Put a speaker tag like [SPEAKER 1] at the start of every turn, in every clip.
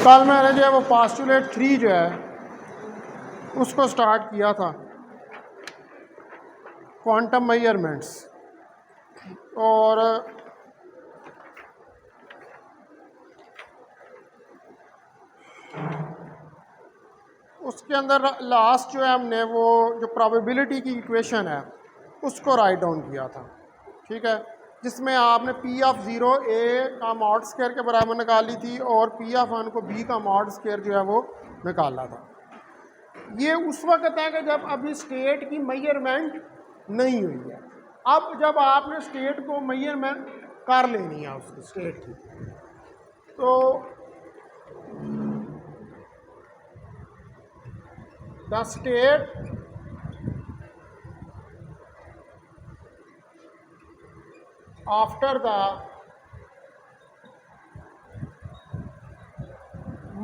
[SPEAKER 1] कल मैंने जो है वो पास्टुलेट 3 जो है उसको स्टार्ट किया था, क्वांटम मेजरमेंट्स। और उसके अंदर लास्ट जो है हमने वो जो प्रोबेबिलिटी की इक्वेशन है उसको राइट डाउन किया था, ठीक है, जिसमें आपने पी ऑफ 0 ए का मॉड स्क्वायर के बराबर निकाली थी और पी ऑफ 1 को बी का मॉड स्क्वायर जो है वो निकाला था। ये उस वक्त है कि जब अभी स्टेट की मेजरमेंट नहीं हुई है। अब जब आपने स्टेट को मेजरमेंट कर लेनी है उसकी स्टेट की, तो the state after the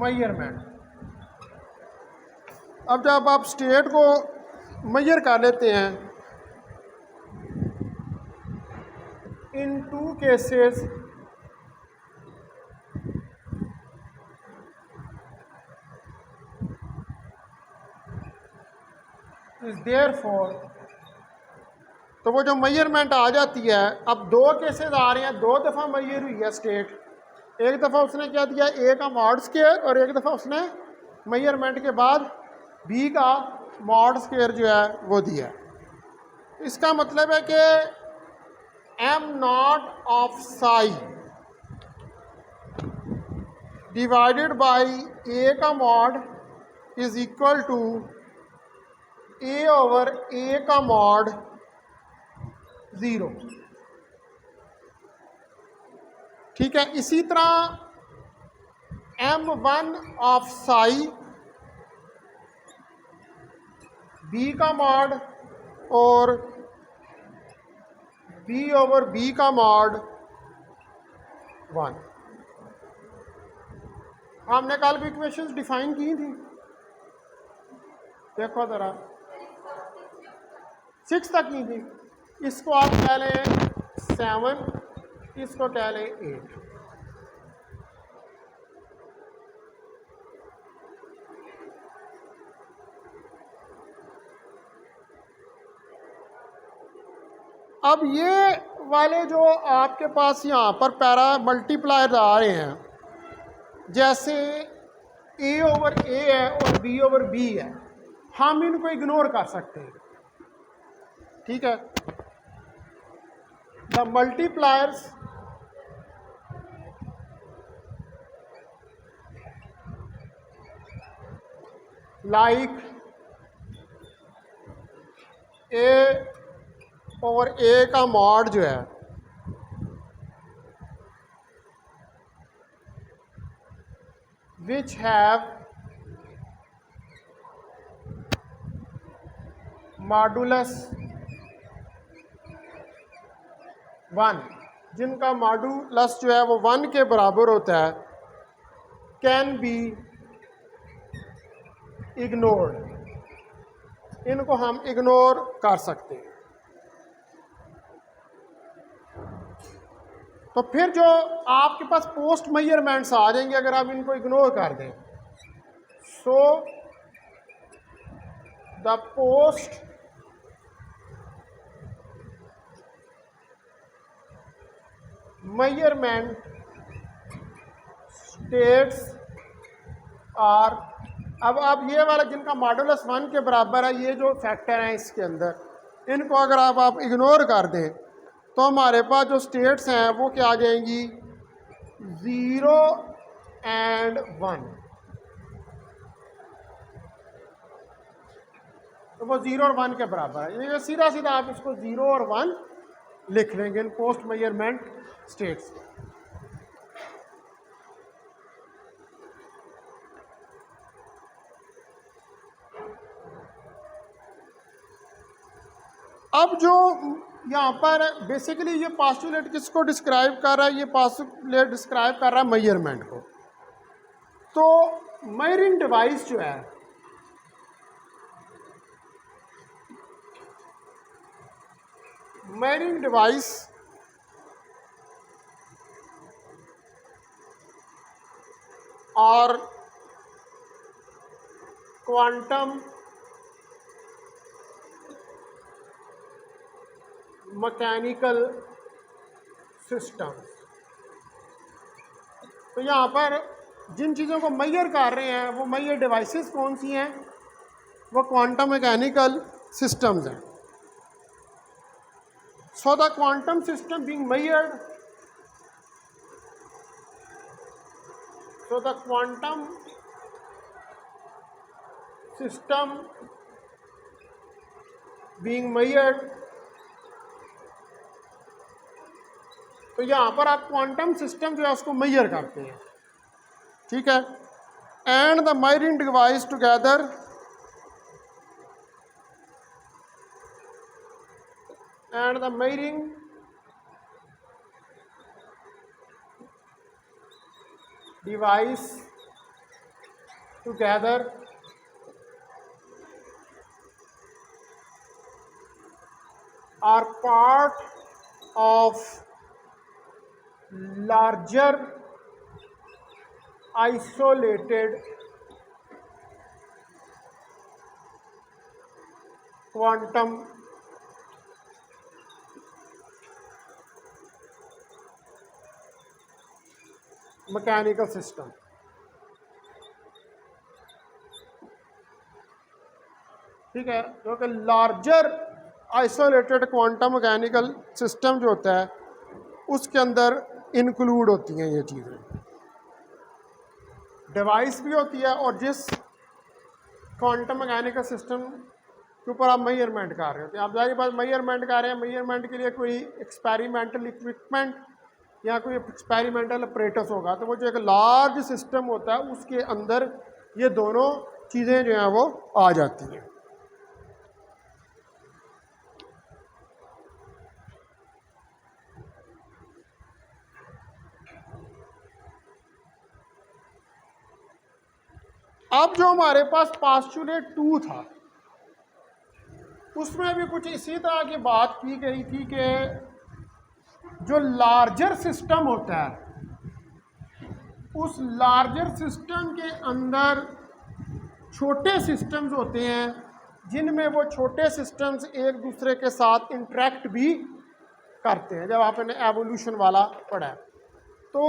[SPEAKER 1] measurement, अब जब आप स्टेट को मेजर कर लेते हैं इन 2 केसेस इज देयरफॉर, तो वो जो मेजरमेंट आ जाती है, अब 2 केसेस आ रहे हैं, 2 दफ़ा मेजर हुई है स्टेट। एक दफ़ा उसने क्या दिया ए का मॉड स्क्वायर और एक दफ़ा उसने मेजरमेंट के बाद बी का मॉड स्क्वायर जो है वो दिया। इसका मतलब है कि M naught of psi divided by A का mod is equal to A over A का मॉड 0, ठीक है। इसी तरह m1 ऑफ साई बी का मॉड और b ओवर b का मॉड 1। हमने कल भी इक्वेशंस डिफाइन की थी, देखो ज़रा 6 तक की थी। इसको आप कह लें 7, इसको कह लें 8। अब ये वाले जो आपके पास यहाँ पर पैरा मल्टीप्लायर आ रहे हैं, जैसे ए ओवर ए है और बी ओवर बी है, हम इनको इग्नोर कर सकते हैं, ठीक है। The multipliers like A over A का मॉड जो है विच हैव मॉडुलस 1, जिनका मॉडुलस जो है वो 1 के बराबर होता है, कैन बी इग्नोर्ड, इनको हम इग्नोर कर सकते हैं। तो फिर जो आपके पास पोस्ट मेजरमेंट्स आ जाएंगे अगर आप इनको इग्नोर कर दें। So the post measurement states are, अब ये वाला जिनका मॉडुलस 1 के बराबर है, ये जो फैक्टर हैं इसके अंदर, इनको अगर आप इग्नोर कर दें तो हमारे पास जो स्टेट्स हैं वो क्या आ जाएंगी, 0 एंड 1। तो वो 0 और 1 के बराबर है, ये सीधा सीधा आप इसको 0 और 1 लिख लेंगे इन पोस्ट मेजरमेंट स्टेट्स। अब जो यहाँ पर बेसिकली ये पास्टुलेट किसको डिस्क्राइब कर रहा है, ये पास्टुलेट डिस्क्राइब कर रहा है मेजरमेंट को। तो मेजरिंग डिवाइस जो है, मेजरिंग डिवाइस और क्वांटम मैकेनिकल सिस्टम। तो यहाँ पर जिन चीज़ों को मेजर कर रहे हैं वो मेजर डिवाइसेस कौन सी हैं? वो क्वांटम मैकेनिकल सिस्टम्स हैं। So the quantum system being measured, so the quantum system being measured, तो यहाँ पर आप क्वांटम सिस्टम जो है उसको मेजर करते हैं, ठीक है। And the measuring device together and the measuring device together are part of larger isolated quantum mechanical system. ठीक है, क्योंकि larger isolated quantum mechanical system जो होता है उसके अंदर इंक्लूड होती हैं ये चीज़ें, डिवाइस भी होती है और जिस क्वांटम मैकेनिकल सिस्टम के ऊपर आप मेजरमेंट कर रहे होते हैं। आप ज़ाहिर बात मेजरमेंट कर रहे हैं, मेजरमेंट के लिए कोई एक्सपेरिमेंटल इक्विपमेंट या कोई एक्सपेरिमेंटल अपरेटस होगा, तो वो जो एक लार्ज सिस्टम होता है उसके अंदर ये दोनों चीज़ें जो हैं वो आ जाती हैं। अब जो हमारे पास पास्टुलेट 2 था उसमें भी कुछ इसी तरह की बात की गई थी कि जो लार्जर सिस्टम होता है उस लार्जर सिस्टम के अंदर छोटे सिस्टम्स होते हैं जिनमें वो छोटे सिस्टम्स एक दूसरे के साथ इंटरेक्ट भी करते हैं, जब आपने एवोल्यूशन वाला पढ़ा है। तो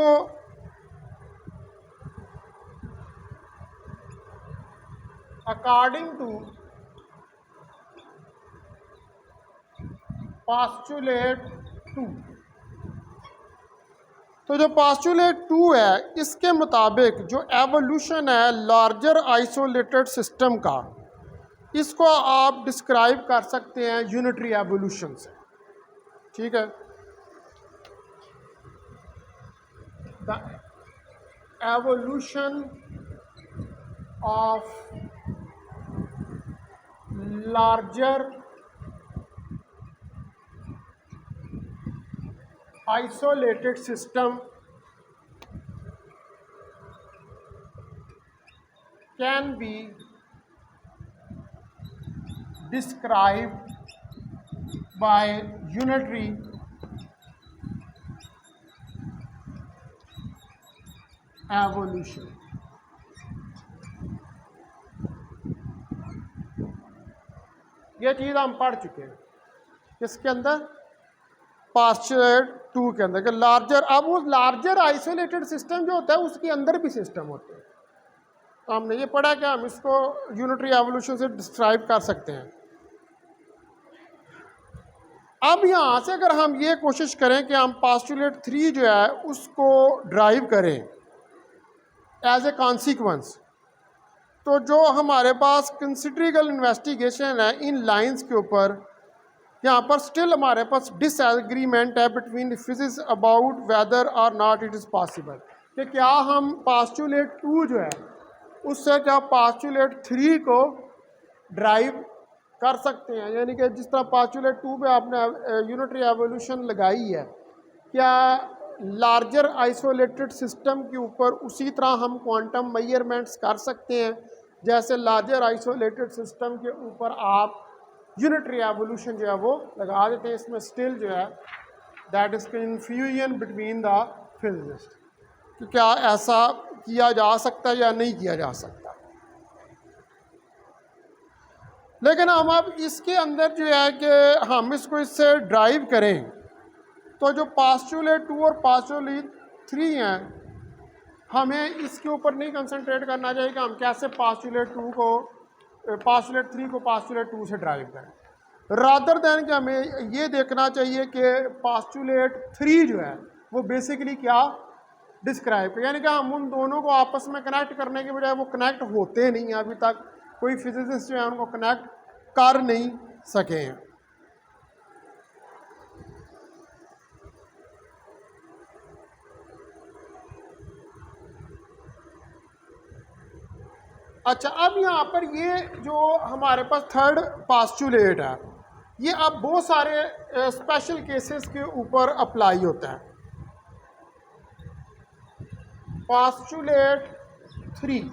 [SPEAKER 1] अकॉर्डिंग टू पास्टुलेट 2, तो जो पास्टुलेट 2 है इसके मुताबिक जो एवोल्यूशन है लार्जर आइसोलेटेड सिस्टम का, इसको आप डिस्क्राइब कर सकते हैं यूनिटरी एवोल्यूशन से। ठीक है, the evolution of larger isolated system can be described by unitary evolution। ये चीज़ हम पढ़ चुके हैं किसके अंदर, पास्टुलेट 2 के अंदर, कि लार्जर, अब वो लार्जर आइसोलेटेड सिस्टम जो होता है उसके अंदर भी सिस्टम होते हैं। तो हमने ये पढ़ा कि हम इसको यूनिटरी एवोल्यूशन से डिस्क्राइब कर सकते हैं। अब यहाँ से अगर हम ये कोशिश करें कि हम पास्टुलेट 3 जो है उसको ड्राइव करें एज ए कॉन्सिक्वेंस, तो जो हमारे पास कंसिडरेबल इन्वेस्टिगेशन है इन लाइंस के ऊपर, यहाँ पर स्टिल हमारे पास डिसएग्रीमेंट है बिटवीन फिजिक्स अबाउट वेदर और नॉट इट इज़ पॉसिबल, कि क्या हम पास्टुलेट 2 जो है उससे क्या पास्टुलेट 3 को ड्राइव कर सकते हैं। यानी कि जिस तरह पास्टुलेट 2 पे आपने यूनिटरी एवोल्यूशन लगाई है, क्या लार्जर आइसोलेटेड सिस्टम के ऊपर उसी तरह हम क्वांटम मेजरमेंट्स कर सकते हैं जैसे लार्जर आइसोलेटेड सिस्टम के ऊपर आप यूनिटरी एवोल्यूशन जो है वो लगा देते हैं। इसमें स्टिल जो है that is confusion between the physicist, कि क्या ऐसा किया जा सकता या नहीं किया जा सकता। लेकिन हम अब इसके अंदर जो है कि हम इसको इससे ड्राइव करें तो जो पास्टुलेट 2 और पास्टुलेट 3 हैं, हमें इसके ऊपर नहीं कंसंट्रेट करना चाहिए कि हम कैसे पास्टुलेट 3 को पास्टुलेट 2 से ड्राइव करें। रादर दैन कि हमें ये देखना चाहिए कि पास्टुलेट 3 जो है वो बेसिकली क्या डिस्क्राइब, यानी कि हम उन दोनों को आपस में कनेक्ट करने के बजाय वो कनेक्ट होते नहीं हैं, अभी तक कोई फिजिसिस्ट जो है उनको कनेक्ट कर नहीं सके हैं। अच्छा, अब यहाँ पर ये जो हमारे पास थर्ड पास्टुलेट है, ये अब बहुत सारे स्पेशल केसेस के ऊपर अप्लाई होता है। Postulate 3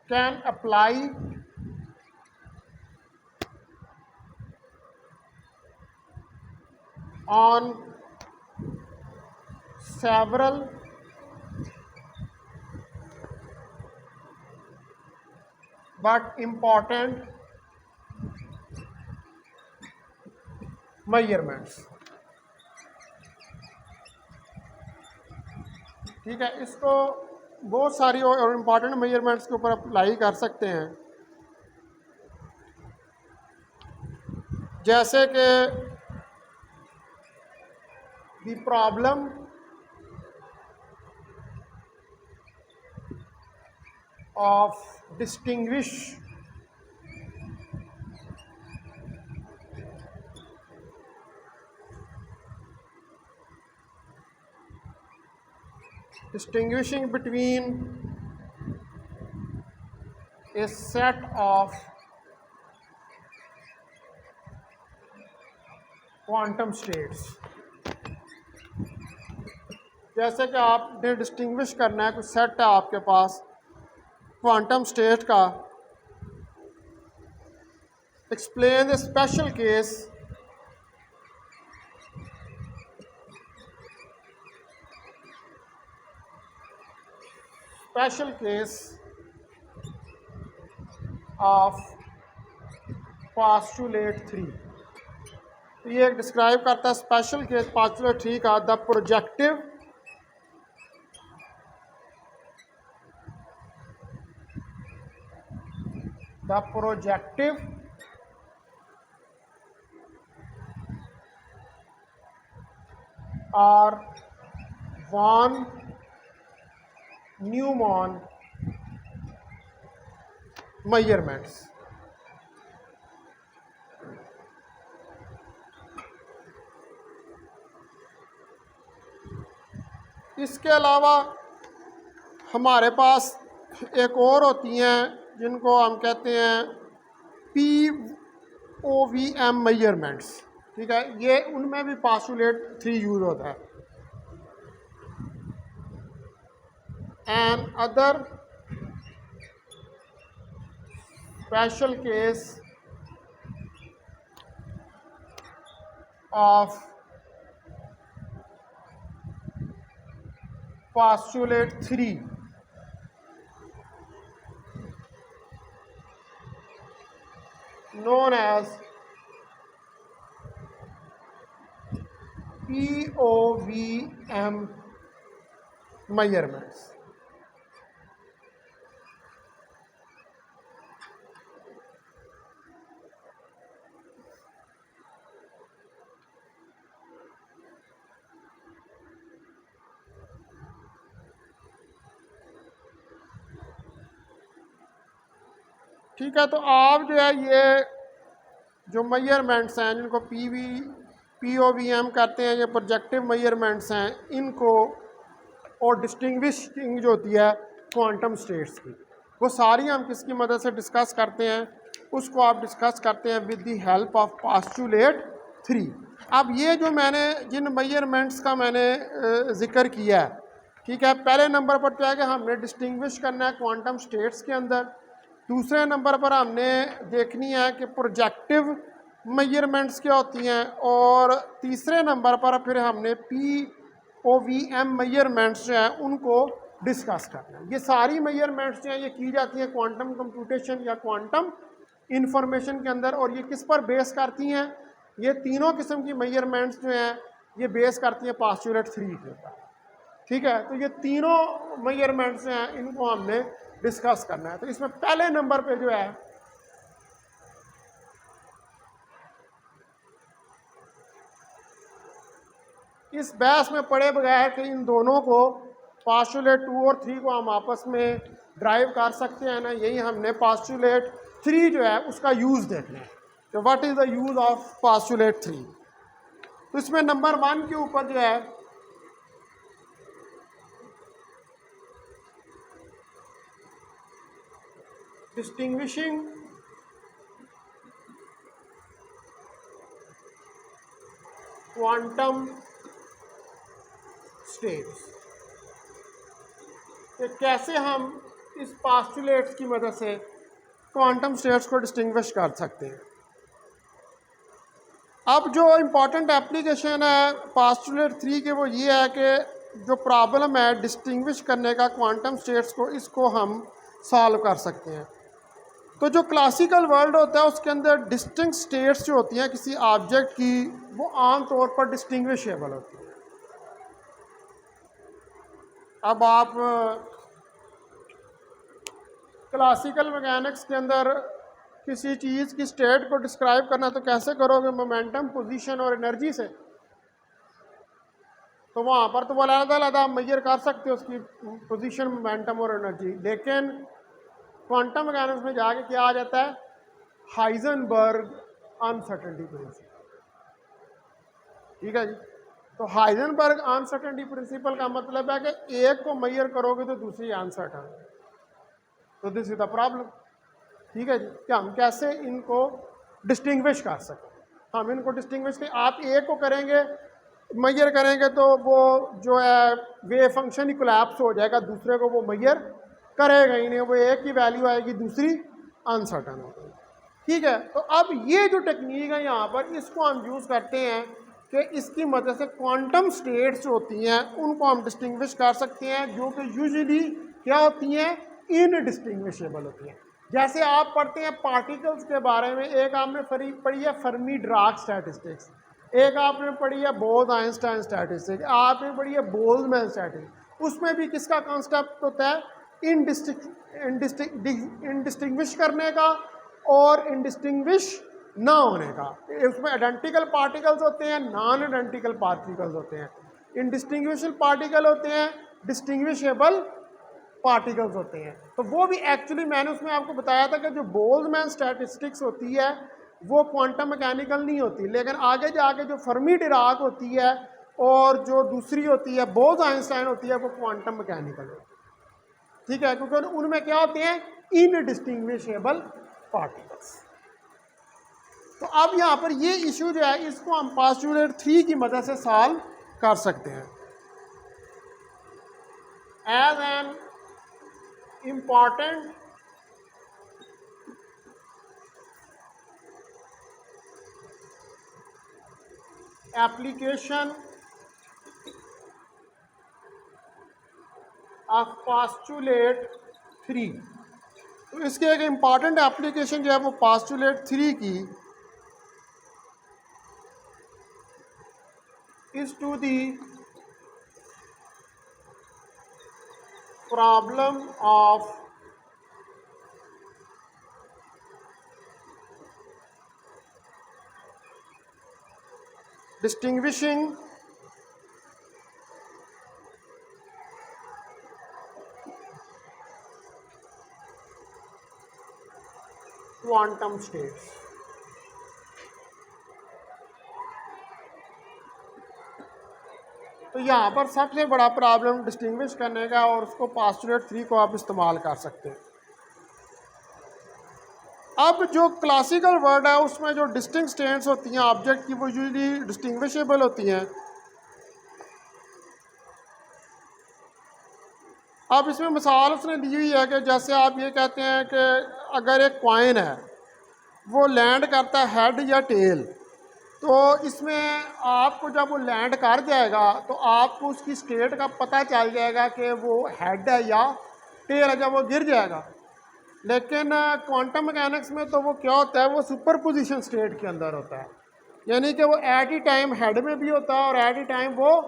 [SPEAKER 1] can apply on several but important measurements। ठीक है, इसको बहुत सारी और इम्पॉर्टेंट मेजरमेंट्स के ऊपर अप्लाई कर सकते हैं, जैसे कि the problem of distinguishing between a set of quantum states। जैसे कि आपने डिस्टिंग्विश करना है, कुछ सेट है आपके पास क्वांटम स्टेट का। Explain the special case of postulate 3। ये डिस्क्राइब करता है स्पेशल केस पास्टुलेट 3 का, the projective or von Neumann measurements। इसके अलावा हमारे पास एक और होती हैं जिनको हम कहते हैं POVM मेजरमेंट्स। ठीक है, ये उनमें भी पास्टुलेट 3 यूज होता है। And other special case of postulate 3 known as POVM measurements। ठीक है, तो आप जो है ये जो मेजरमेंट्स हैं जिनको POVM कहते हैं, ये प्रोजेक्टिव मेजरमेंट्स हैं, इनको और डिस्टिंग्विशिंग जो होती है क्वांटम स्टेट्स की, वो सारी हम किसकी मदद से डिस्कस करते हैं, उसको आप डिस्कस करते हैं with the help of postulate 3। अब ये जो मैंने जिन मेजरमेंट्स का मैंने जिक्र किया है, ठीक है, पहले नंबर पर तो है कि हमने डिस्टिंग्विश करना है क्वांटम स्टेट्स के अंदर। दूसरे नंबर पर हमने देखनी है कि प्रोजेक्टिव मेजरमेंट्स क्या होती हैं, और तीसरे नंबर पर फिर हमने POVM मेजरमेंट्स जो हैं उनको डिस्कस करना है। ये सारी मेजरमेंट्स जो हैं ये की जाती हैं क्वांटम कंप्यूटेशन या क्वांटम इंफॉर्मेशन के अंदर, और ये किस पर बेस करती हैं? ये तीनों किस्म की मेजरमेंट्स जो हैं ये बेस करती हैं पास्चुलेट 3 के ऊपर। ठीक है, तो ये तीनों मेजरमेंट्स हैं इनको हमने डिस्कस करना है। तो इसमें पहले नंबर पे जो है इस बहस में पड़े बगैर कि इन दोनों को पास्चुलेट 2 और 3 को हम आपस में ड्राइव कर सकते हैं ना, यही हमने पास्चुलेट 3 जो है उसका यूज़ देखना है। तो what is the use of postulate 3? तो इसमें नंबर 1 के ऊपर जो है डिस्टिंग्विशिंग क्वांटम स्टेट्स, कि कैसे हम इस पास्चुलेट्स की मदद से क्वांटम स्टेट्स को डिस्टिंग्विश कर सकते हैं। अब जो इम्पॉर्टेंट एप्लीकेशन है पास्चुलेट 3 के वो ये है कि जो प्रॉब्लम है डिस्टिंग्विश करने का क्वांटम स्टेट्स को, इसको हम सॉल्व कर सकते हैं। तो जो क्लासिकल वर्ल्ड होता है उसके अंदर डिस्टिंक्ट स्टेट्स जो होती हैं किसी ऑब्जेक्ट की, वो आम तौर पर डिस्टिंग्विशेबल होती है। अब आप क्लासिकल मैकेनिक्स के अंदर किसी चीज़ की स्टेट को डिस्क्राइब करना तो कैसे करोगे? मोमेंटम, पोजीशन और एनर्जी से। तो वहाँ पर तो वो अलग-अलग आप मेजर कर सकते हो उसकी पोजीशन, मोमेंटम और एनर्जी। लेकिन क्वांटम मैकेनिक्स में जाके क्या आ जाता है? Heisenberg uncertainty principle. ठीक है जी। तो हाइजेनबर्ग अनसर्टेनिटी प्रिंसिपल का मतलब है कि एक को मेजर करोगे तो दूसरी अनसर्टन। तो दिस इज द प्रॉब्लम। ठीक है जी, कि हम कैसे इनको डिस्टिंग्विश कर सकें। हम इनको डिस्टिंग्विश करें, आप एक को करेंगे मेजर करेंगे तो वो जो है वेव फंक्शन ही कोलैप्स हो जाएगा, दूसरे को वो मेजर करेगा ही नहीं, वो एक ही वैल्यू आएगी, दूसरी अनसर्टन होगी। ठीक है, तो अब ये जो टेक्निक है यहाँ पर, इसको हम यूज़ करते हैं कि इसकी मदद से क्वांटम स्टेट्स होती हैं उनको हम डिस्टिंग्विश कर सकते हैं, जो कि यूजुअली क्या होती हैं? इनडिस्टिंग्विशेबल होती हैं। जैसे आप पढ़ते हैं पार्टिकल्स के बारे में, एक आपने पढ़ी है फर्मी डिराक स्टैटिस्टिक्स, एक आपने पढ़ी है बोज आइंस्टाइन स्टैटिस्टिक्स, आपने पढ़ी है बोल्ट्जमैन स्टैटिस्टिक्स। उसमें भी किसका कॉन्सेप्ट होता है? इनडिस्टिंग्विश करने का और इनडिस्टिंग्विश ना होने का। उसमें आइडेंटिकल पार्टिकल्स होते हैं, नॉन आइडेंटिकल पार्टिकल्स होते हैं, इनडिस्टिंग्विशेबल पार्टिकल होते हैं, डिस्टिंग्विशेबल पार्टिकल्स होते हैं। तो वो भी एक्चुअली मैंने उसमें आपको बताया था कि जो बोल्ट्जमैन स्टैटिस्टिक्स होती है वो क्वांटम मैकेनिकल नहीं होती, लेकिन आगे जाके जो फर्मी डिराक होती है और जो दूसरी होती है बोज आइंस्टाइन होती है वो क्वांटम मैकेनिकल होती है। ठीक है, क्योंकि उनमें क्या होते हैं? Indistinguishable particles. तो अब यहाँ पर ये इशू जो है इसको हम पास्चुलेट 3 की मदद से सॉल्व कर सकते हैं। As an important application of postulate 3, तो इसके एक इम्पॉर्टेंट एप्लीकेशन जो है वो पास्चुलेट 3 की is to the problem of distinguishing quantum states. तो यहाँ पर सबसे बड़ा प्रॉब्लम डिस्टिंग्विश करने का, और उसको पास्चुलेट 3 को आप इस्तेमाल कर सकते हैं। अब जो क्लासिकल वर्ड है उसमें जो डिस्टिंक्ट स्टेट्स होती हैं ऑब्जेक्ट की वो यूजुअली डिस्टिंग्विशेबल होती हैं। अब इसमें मिसाल उसने दी हुई है कि जैसे आप ये कहते हैं कि अगर एक कॉइन है वो लैंड करता है हेड या टेल। तो इसमें आपको जब वो लैंड कर जाएगा तो आपको उसकी स्टेट का पता चल जाएगा कि वो हेड है या टेल है जब वो गिर जाएगा। लेकिन क्वांटम मैकेनिक्स में तो वो क्या होता है, वो सुपर पोजिशन स्टेट के अंदर होता है, यानी कि वो एट ही टाइम हेड में भी होता है और एट ही टाइम वो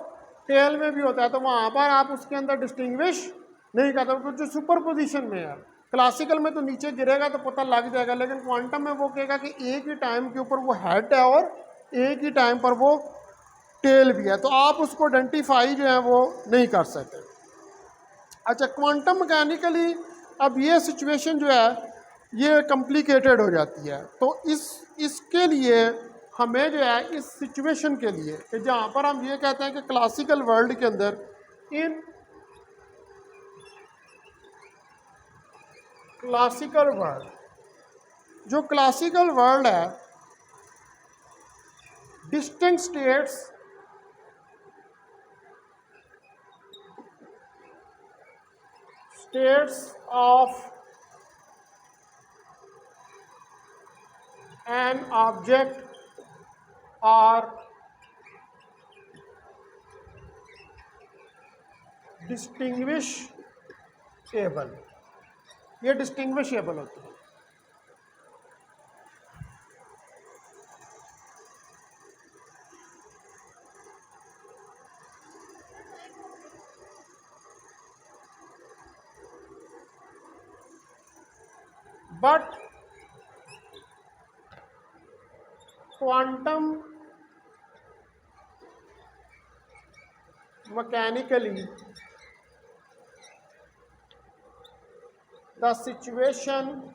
[SPEAKER 1] टेल में भी होता है। तो वहाँ पर आप उसके अंदर डिस्टिंग्विश नहीं करते क्योंकि जो सुपर पोजिशन में है। क्लासिकल में तो नीचे गिरेगा तो पता लग जाएगा, लेकिन क्वांटम में वो कहेगा कि एक ही टाइम के ऊपर वो हेड है और एक ही टाइम पर वो टेल भी है, तो आप उसको आइडेंटिफाई जो है वो नहीं कर सकते। अच्छा, क्वांटम मैकेनिकली अब ये सिचुएशन जो है ये कॉम्प्लिकेटेड हो जाती है। तो इसके लिए हमें जो है इस सिचुएशन के लिए कि जहाँ पर हम ये कहते हैं कि क्लासिकल वर्ल्ड के अंदर इन क्लासिकल वर्ल्ड, जो क्लासिकल वर्ल्ड है, distinct states of an object are distinguishable, ये डिस्टिंग्विशेबल होती है। But quantum mechanically the situation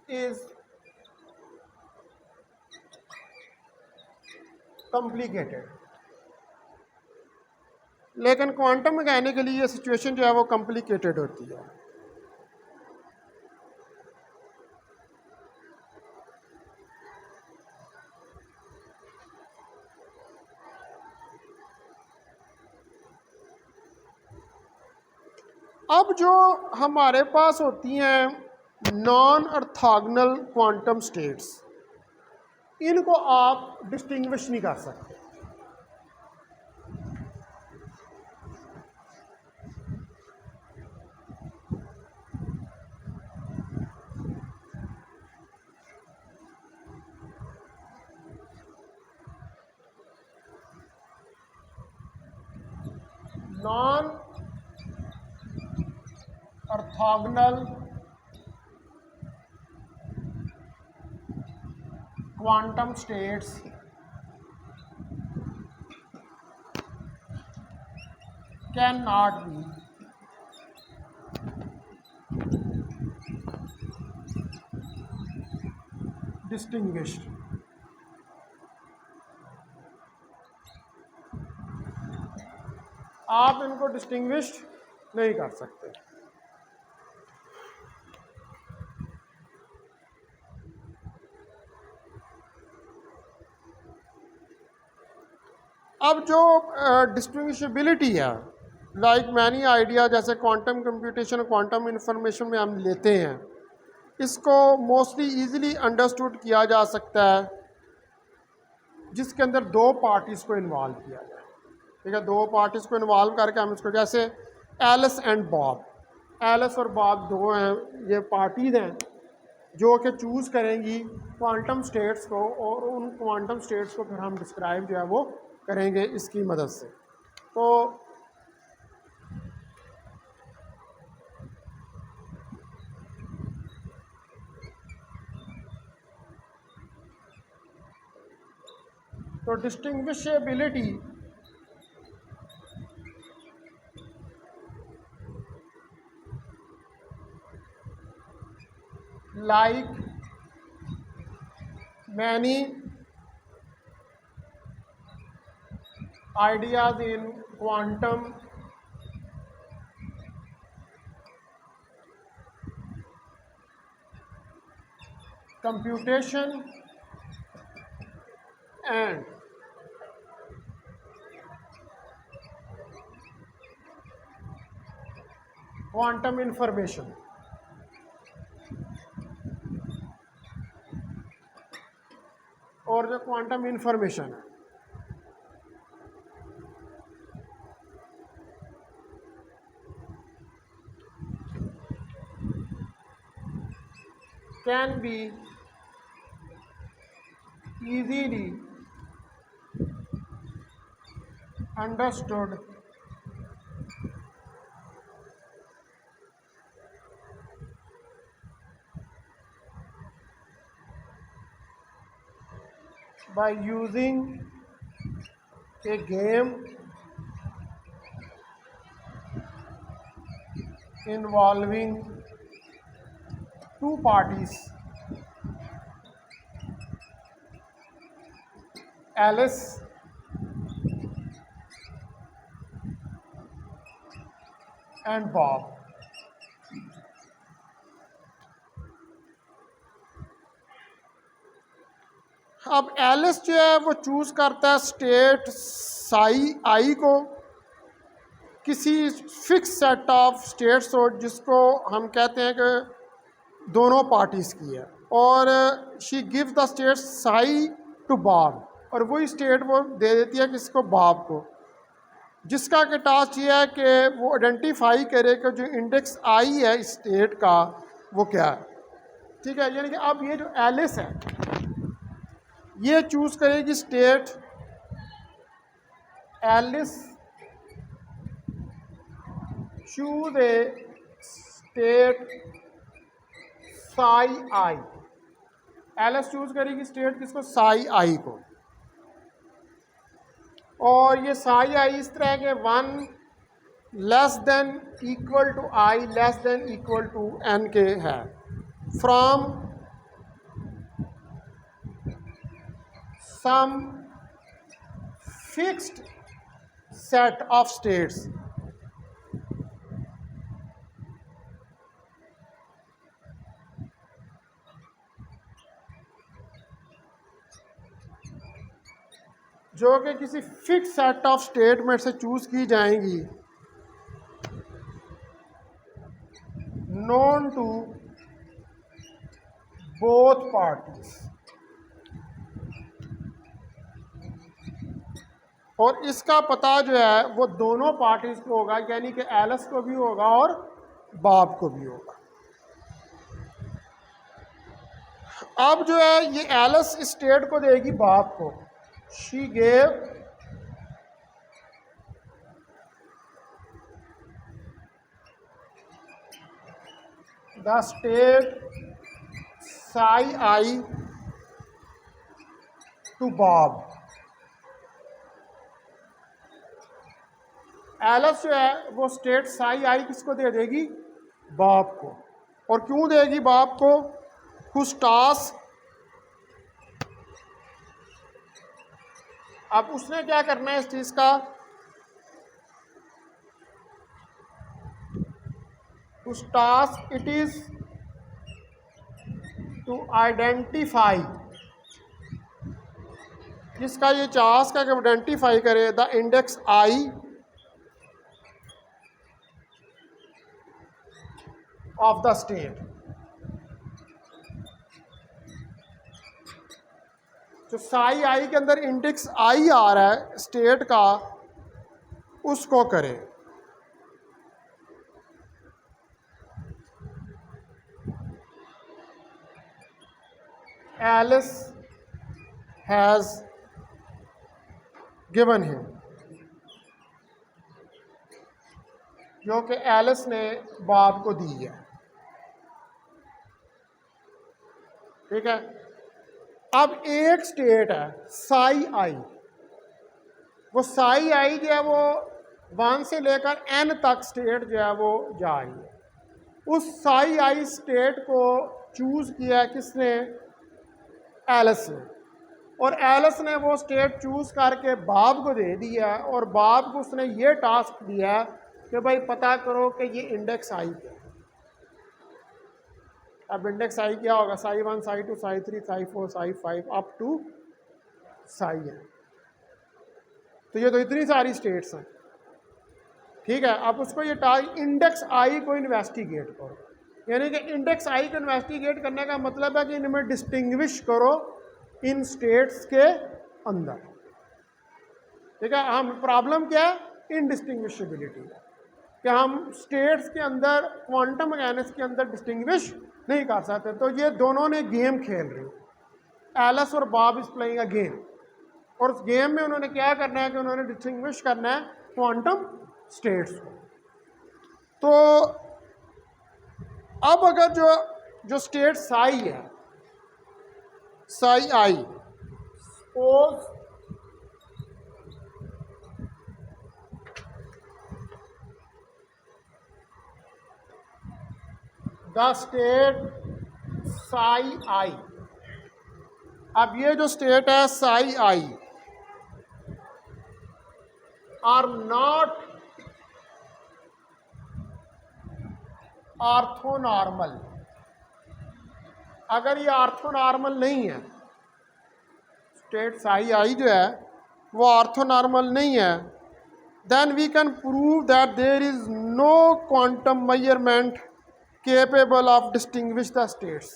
[SPEAKER 1] is complicated, लेकिन क्वांटम मैकेनिकली ये सिचुएशन जो है वो कॉम्प्लिकेटेड होती है। अब जो हमारे पास होती हैं नॉन ऑर्थोगोनल क्वांटम स्टेट्स, इनको आप डिस्टिंग्विश नहीं कर सकते। Non orthogonal quantum states cannot be distinguished। आप इनको डिस्टिंग्विश नहीं कर सकते। अब जो डिस्टिंग्विशबिलिटी है, लाइक मैनी आइडिया जैसे क्वांटम कंप्यूटेशन, क्वांटम इंफॉर्मेशन में हम लेते हैं, इसको मोस्टली इजीली अंडरस्टूड किया जा सकता है जिसके अंदर दो पार्टीज़ को इन्वॉल्व किया जाए। ठीक है, दो पार्टीज़ को इन्वॉल्व करके हम इसको, जैसे एलिस एंड बॉब, एलिस और बॉब दो हैं, ये पार्टीज़ हैं जो कि चूज़ करेंगी क्वांटम स्टेट्स को, और उन क्वांटम स्टेट्स को फिर हम डिस्क्राइब जो है वो करेंगे इसकी मदद से। तो डिस्टिंग्विशेबिलिटी like many ideas in quantum computation and quantum information, और जो क्वांटम इंफॉर्मेशन है। Can be easily understood by using a game involving two parties, Alice and Bob. अब एलिस जो है वो चूज़ करता है स्टेट साई आई को, किसी फिक्स सेट ऑफ स्टेट्स हो जिसको हम कहते हैं कि दोनों पार्टीज़ की है, और she give the state Sai to Bob, और वही स्टेट वो दे देती है किसको, बॉब को, जिसका कि टास्क ये है कि वो आइडेंटिफाई करे कि जो इंडेक्स आई है इस स्टेट का वो क्या है। ठीक है, यानी कि अब ये जो एलिस है ये चूज़ करेगी state Alice choose a state psi I, Alice choose करेगी स्टेट किसको, साई आई को, और ये साई आई इस तरह के 1 less than equal to I less than equal to N के है, from some fixed set of states, जो कि किसी फिक्स सेट ऑफ स्टेट में से चूज की जाएंगी, नोन टू बोथ पार्टीज, और इसका पता जो है वो दोनों पार्टीज को होगा, यानी कि एलिस को भी होगा और बॉब को भी होगा। अब जो है ये एलिस इस स्टेट को देगी बॉब को, she gave the state psi I to Bob. Alice जो है वो स्टेट साई आई किसको दे देगी, बॉब को, और क्यों देगी बॉब को, whose task, अब उसने क्या करना है इस चीज का, whose task it is to identify, जिसका ये टास्क है कि आइडेंटिफाई करे the index I of the state, जो साई आई के अंदर इंडेक्स आई आ रहा है स्टेट का उसको करे। एलिस हैज गिवन हिम, जो कि एलिस ने बॉब को दी है। ठीक है, अब एक स्टेट है साई आई, वो साई आई जो है वो 1 से लेकर n तक स्टेट जो है वो जा रही है। उस साई आई स्टेट को चूज किया किसने, एलिस ने, और एलिस ने वो स्टेट चूज करके बॉब को दे दिया, और बॉब को उसने ये टास्क दिया कि भाई पता करो कि ये इंडेक्स आई क्या है। अब इंडेक्स आई क्या होगा, साई 1 साई 2 साई 3 साई 4 साई 5 अप टू साई है। तो ये तो इतनी सारी स्टेट्स हैं। ठीक है, अब उसको ये इंडेक्स आई को इन्वेस्टिगेट करो, यानी कि इंडेक्स आई को इन्वेस्टिगेट करने का मतलब है कि इनमें डिस्टिंग्विश करो इन स्टेट्स के अंदर। ठीक है, हम प्रॉब्लम क्या है, इनडिस्टिंग्विशेबिलिटी कि हम स्टेट्स के अंदर क्वांटम मैकेनिक्स के अंदर डिस्टिंग्विश नहीं कर सकते। तो ये दोनों ने गेम खेल रही, एलिस और Bob is playing a game, और उस गेम में उन्होंने क्या करना है कि उन्होंने डिस्टिंग्विश करना है क्वांटम स्टेट्स को। तो अब अगर जो स्टेट साई है, साई आई, सपोज द स्टेट साई आई, अब ये जो स्टेट है Sai I are not orthonormal, अगर ये ऑर्थोनॉर्मल नहीं है, स्टेट साई आई जो है वो ऑर्थोनॉर्मल नहीं है, then we can prove that there is no quantum measurement capable of distinguish the states.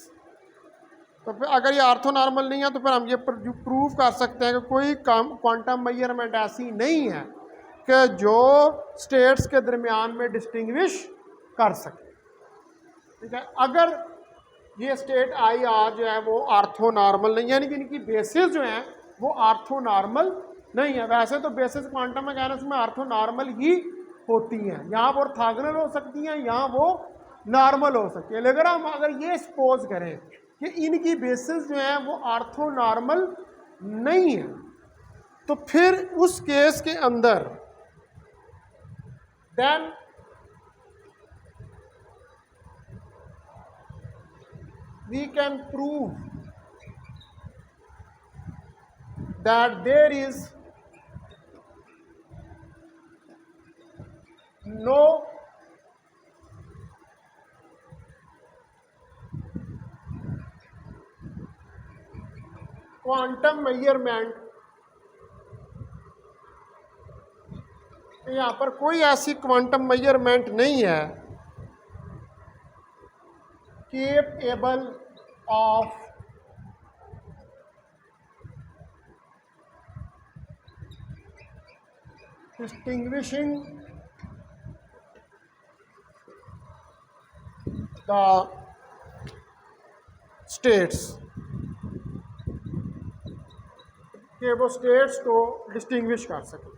[SPEAKER 1] तो फिर अगर ये ऑर्थोनॉर्मल नहीं है तो फिर हम ये प्रूव कर सकते हैं कि कोई क्वांटम मेजरमेंट ऐसी नहीं है कि जो स्टेट्स के दरमियान में डिस्टिंग्विश कर सके। ठीक है, अगर ये स्टेट आई आर जो है वो ऑर्थोनॉर्मल नहीं है, यानी कि इनकी बेसिस जो हैं वो ऑर्थोनॉर्मल नहीं है। वैसे तो बेसिस क्वांटम मैकेनिक्स में ऑर्थोनॉर्मल ही होती हैं, यहाँ वो ऑर्थोगोनल हो सकती हैं, यहाँ वो नॉर्मल हो सकती है। लेकिन हम अगर ये सपोज करें कि इनकी बेसिस जो है वो ऑर्थोनॉर्मल नहीं है, तो फिर उस केस के अंदर then we can prove that there is no quantum measurement, यहाँ पर कोई ऐसी क्वांटम मेजरमेंट नहीं है capable of distinguishing the states, कि वो स्टेट्स को डिस्टिंग्विश कर सके।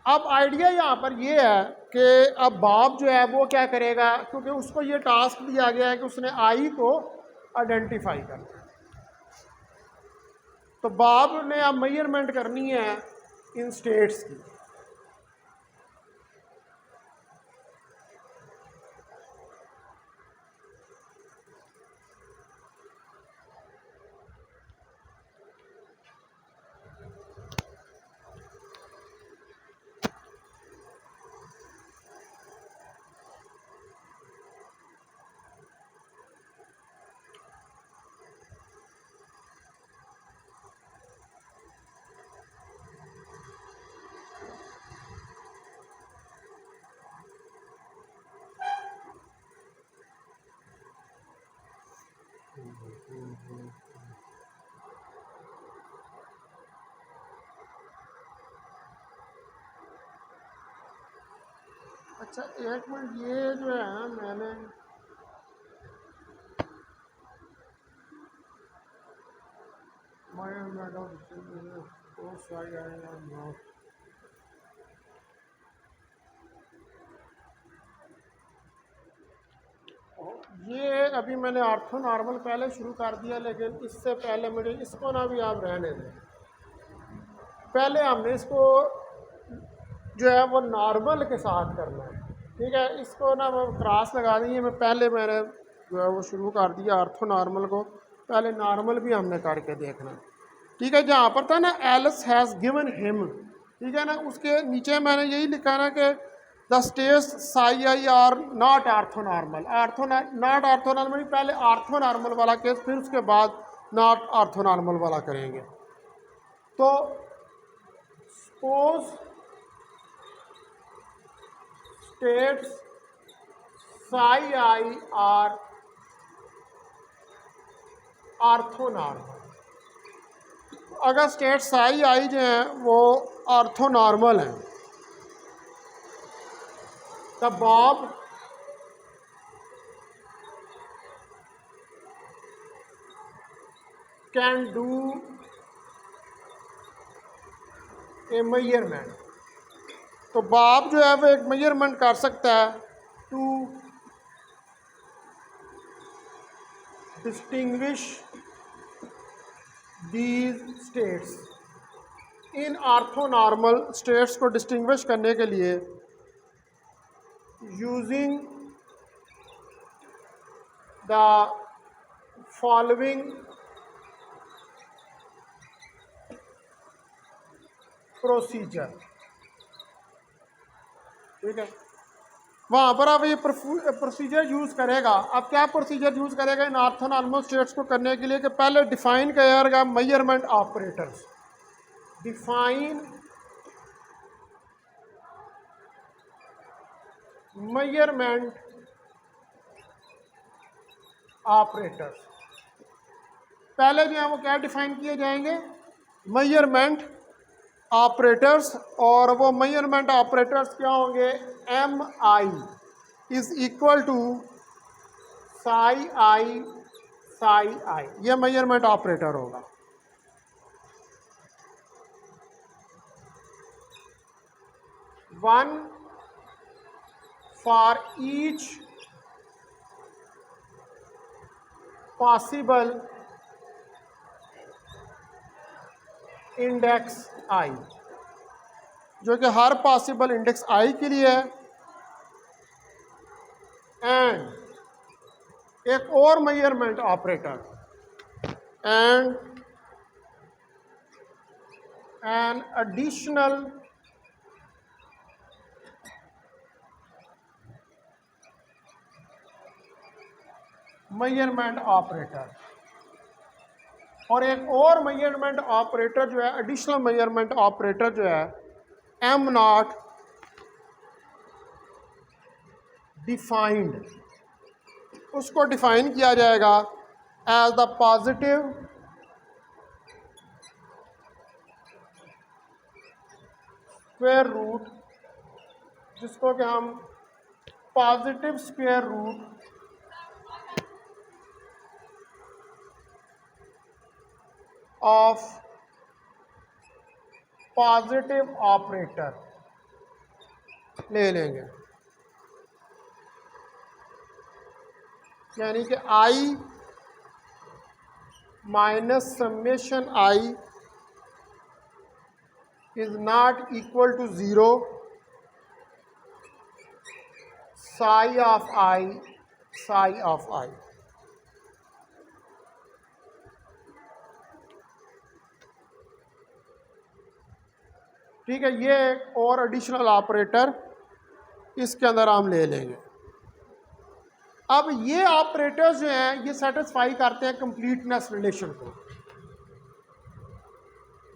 [SPEAKER 1] अब आइडिया यहाँ पर ये है कि अब बॉब जो है वो क्या करेगा, क्योंकि उसको ये टास्क दिया गया है कि उसने आई को आइडेंटिफाई करना है। तो बॉब ने अब मेजरमेंट करनी है इन स्टेट्स की। अच्छा एक मिनट, ये जो है मैंने ये अभी मैंने ऑर्थोनॉर्मल पहले शुरू कर दिया, लेकिन इससे पहले मुझे इसको ना भी आप रहने दें। पहले हमने इसको जो है वो नॉर्मल के साथ करना है। ठीक है, इसको ना वो क्रॉस लगा देंगे। मैंने जो है वो शुरू कर दिया ऑर्थोनॉर्मल को, पहले नॉर्मल भी हमने करके देखना। ठीक है, जहाँ पर था ना एलिस हैज़ गिवन हिम, ठीक है ना, उसके नीचे मैंने यही लिखा ना कि the states psi I are not orthonormal. Not orthonormal, पहले ऑर्थोनॉर्मल वाला केस, फिर उसके बाद नॉट ऑर्थोनॉर्मल वाला करेंगे। तो suppose states psi I are orthonormal. अगर स्टेट psi I जो हैं वो ऑर्थोनॉर्मल हैं, तब Bob can do a measurement. तो बॉब जो है वो एक मेजरमेंट कर सकता है टू डिस्टिंग्विश दीज स्टेट्स। इन ऑर्थोनॉर्मल स्टेट्स को डिस्टिंग्विश करने के लिए यूजिंग द फॉलोइंग प्रोसीजर। ठीक है, वहाँ पर अब ये प्रोसीजर यूज़ करेगा। अब क्या प्रोसीजर यूज़ करेगा इन ऑर्थोनॉर्मल स्टेट्स को करने के लिए कि पहले डिफाइन करेगा measurement operators. Define measurement operators. पहले जो है वो क्या डिफाइन किए जाएंगे, मेजरमेंट ऑपरेटर्स। और वो मेजरमेंट ऑपरेटर्स क्या होंगे, M I is equal to psi I psi I. ये मेजरमेंट ऑपरेटर होगा। One for each possible index I, जो कि हर पॉसिबल इंडेक्स आई के लिए है। एंड एक और measurement operator, and an additional measurement operator. और एक और मेजरमेंट ऑपरेटर जो है, एडिशनल मेजरमेंट ऑपरेटर जो है, एम नॉट डिफाइंड। उसको डिफाइन किया जाएगा as the positive square root, जिसको कि हम positive square root of positive operator ले लेंगे। यानी कि I minus summation I is not equal to zero, psi of I psi of I. ठीक है, ये एक और एडिशनल ऑपरेटर इसके अंदर हम ले लेंगे। अब ये ऑपरेटर्स जो हैं ये सेटिस्फाई करते हैं कंप्लीटनेस रिलेशन को।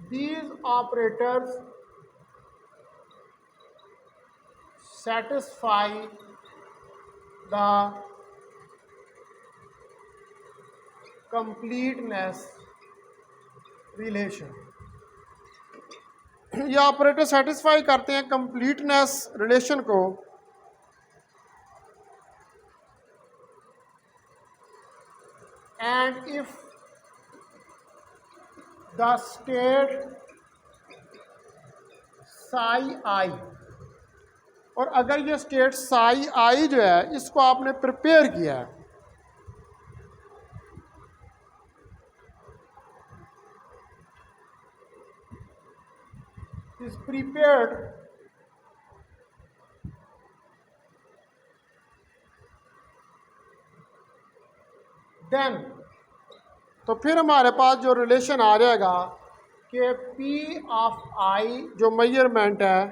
[SPEAKER 1] These operators satisfy the completeness relation. ये ऑपरेटर सेटिस्फाई करते हैं कंप्लीटनेस रिलेशन को and if the state psi I, और अगर ये स्टेट साई आई जो है इसको आपने प्रिपेयर किया है, is prepared then, तो फिर हमारे पास जो रिलेशन आ जाएगा कि P ऑफ आई जो मेजरमेंट है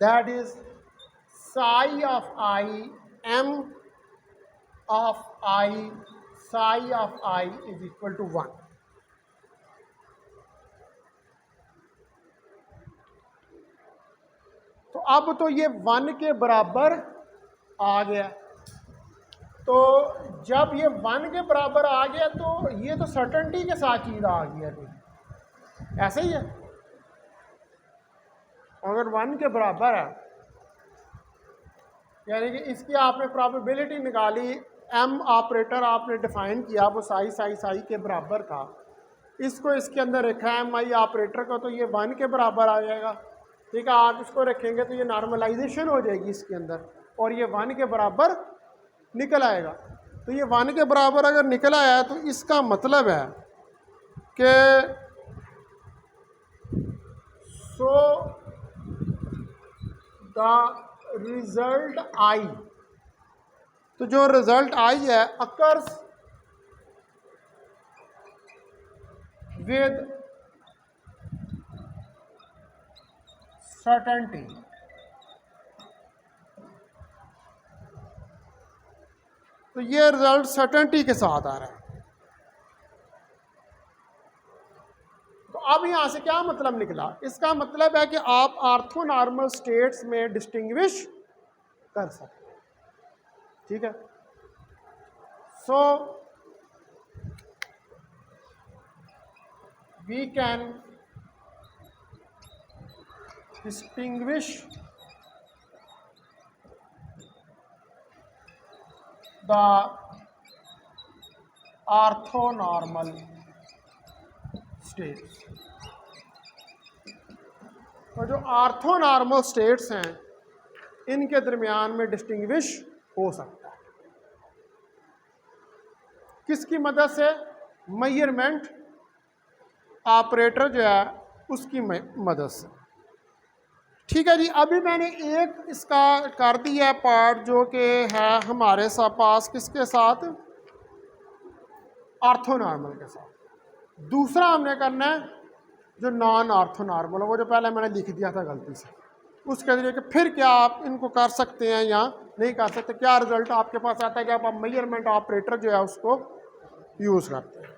[SPEAKER 1] that is psi of I M of I psi of I is equal to 1। तो अब तो ये 1 के बराबर आ गया। तो जब ये 1 के बराबर आ गया तो ये तो सर्टेनिटी के साथ चीज़ आ गई है, ऐसे ही है। अगर 1 के बराबर है यानी कि इसकी आपने प्रोबेबिलिटी निकाली, एम ऑपरेटर आपने डिफाइन किया वो साई के बराबर था, इसको इसके अंदर रखा एम आई ऑपरेटर को, तो ये 1 के बराबर आ जाएगा। ठीक है, आप इसको रखेंगे तो ये नॉर्मलाइजेशन हो जाएगी इसके अंदर और ये 1 के बराबर निकल आएगा। तो ये 1 के बराबर अगर निकल आया है तो इसका मतलब है कि सो द रिजल्ट आई, तो जो रिजल्ट आई है अकर्स विद सर्टेनिटी। तो ये रिजल्ट सर्टेनिटी के साथ आ रहा है। तो अब यहां से क्या मतलब निकला, इसका मतलब है कि आप ऑर्थोनॉर्मल स्टेट्स में डिस्टिंग्विश कर सकते हैं। ठीक है, so we can distinguish the orthonormal states. तो जो ऑर्थोनॉर्मल स्टेट्स हैं इनके दरमियान में डिस्टिंग्विश हो सकता है किसकी मदद से, मेजरमेंट ऑपरेटर जो है उसकी मदद से। ठीक है जी, अभी मैंने एक इसका कर दिया है पार्ट जो कि है हमारे पास किसके साथ, ऑर्थोनॉर्मल के साथ। दूसरा हमने करना है जो नॉन ऑर्थोनॉर्मल है, वो जो पहले मैंने लिख दिया था गलती से, उसके जरिए कि फिर क्या आप इनको कर सकते हैं या नहीं कर सकते, क्या रिजल्ट आपके पास आता है जब आप मेजरमेंट ऑपरेटर जो है उसको यूज़ करते हैं।